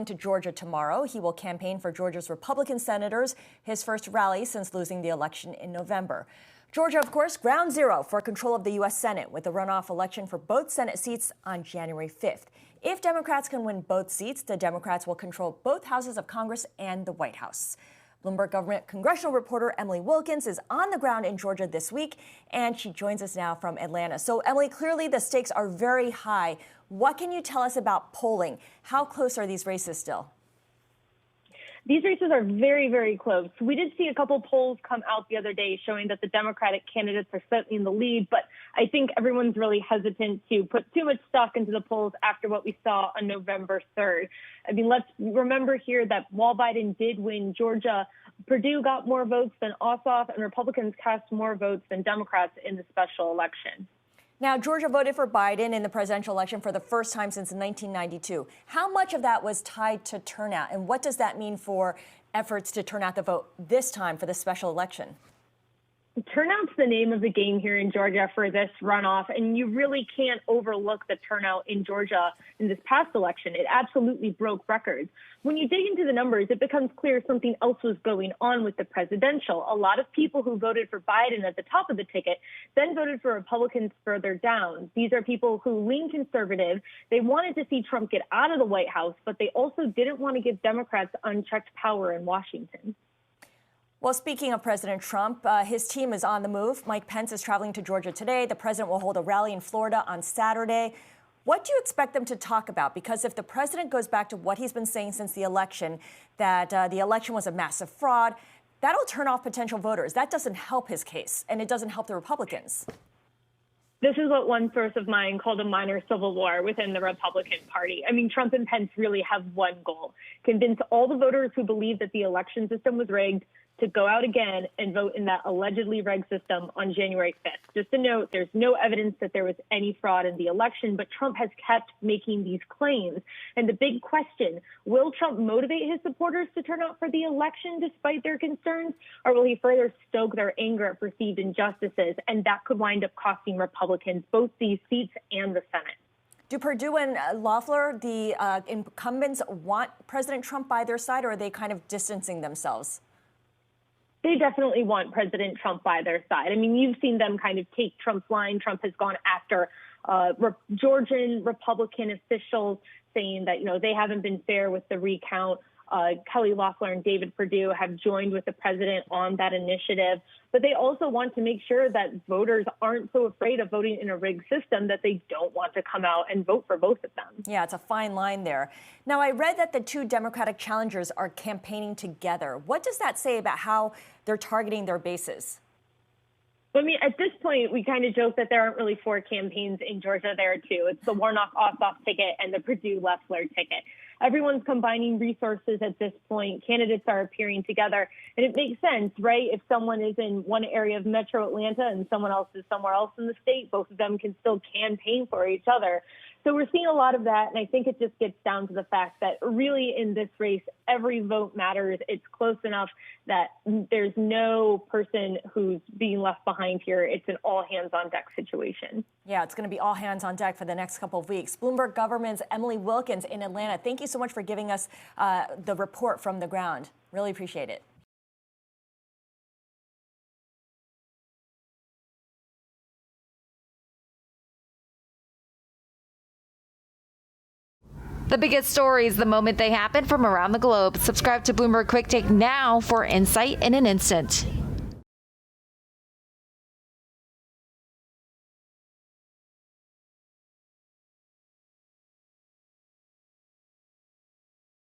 To Georgia tomorrow. He will campaign for Georgia's Republican senators, his first rally since losing the election in November. Georgia, of course, ground zero for control of the U.S. Senate with the runoff election for both Senate seats on January 5th. If Democrats can win both seats, the Democrats will control both houses of Congress and the White House. Bloomberg government congressional reporter Emily Wilkins is on the ground in Georgia this week, and she joins us now from Atlanta. So, Emily, clearly the stakes are very high. What can you tell us about polling? How close are these races still? These races are very, very close. We did see a couple polls come out the other day showing that the Democratic candidates are certainly in the lead, but I think everyone's really hesitant to put too much stock into the polls after what we saw on November 3rd. I mean, let's remember here that while Biden did win Georgia, Perdue got more votes than Ossoff, and Republicans cast more votes than Democrats in the special election. Now, Georgia voted for Biden in the presidential election for the first time since 1992. How much of that was tied to turnout, and what does that mean for efforts to turn out the vote this time for the special election? Turnout's the name of the game here in Georgia for this runoff, and you really can't overlook the turnout in Georgia in this past election. It absolutely broke records. When you dig into the numbers, it becomes clear something else was going on with the presidential. A lot of people who voted for Biden at the top of the ticket then voted for Republicans further down. These are people who lean conservative. They wanted to see Trump get out of the White House, but they also didn't want to give Democrats unchecked power in Washington. Well, speaking of President Trump, his team is on the move. Mike Pence is traveling to Georgia today. The president will hold a rally in Florida on Saturday. What do you expect them to talk about? Because if the president goes back to what he's been saying since the election, that the election was a massive fraud, that'll turn off potential voters. That doesn't help his case, and it doesn't help the Republicans. This is what one source of mine called a minor civil war within the Republican Party. I mean, Trump and Pence really have one goal: convince all the voters who believe that the election system was rigged to go out again and vote in that allegedly rigged system on January 5th. Just a note, there's no evidence that there was any fraud in the election, but Trump has kept making these claims. And the big question, will Trump motivate his supporters to turn out for the election despite their concerns, or will he further stoke their anger at perceived injustices? And that could wind up costing Republicans both these seats and the Senate. Do Perdue and Loeffler, the incumbents, want President Trump by their side, or are they kind of distancing themselves? They definitely want President Trump by their side. I mean, you've seen them kind of take Trump's line. Trump has gone after Georgian Republican officials, saying that, they haven't been fair with the recount. Kelly Loeffler and David Perdue have joined with the president on that initiative. But they also want to make sure that voters aren't so afraid of voting in a rigged system that they don't want to come out and vote for both of them. Yeah, it's a fine line there. Now, I read that the two Democratic challengers are campaigning together. What does that say about how they're targeting their bases? I mean, at this point, we kind of joke that there aren't really four campaigns in Georgia. There are two. It's the Warnock-Ossoff ticket and the Perdue-Loeffler ticket. Everyone's combining resources at this point. Candidates are appearing together. And it makes sense, right? If someone is in one area of metro Atlanta and someone else is somewhere else in the state, both of them can still campaign for each other. So we're seeing a lot of that, and I think it just gets down to the fact that really in this race, every vote matters. It's close enough that there's no person who's being left behind here. It's an all-hands-on-deck situation. Yeah, it's going to be all hands on deck for the next couple of weeks. Bloomberg Government's Emily Wilkins in Atlanta. Thank you so much for giving us the report from the ground. Really appreciate it. The biggest stories the moment they happen from around the globe. Subscribe to Bloomberg Quick Take now for insight in an instant.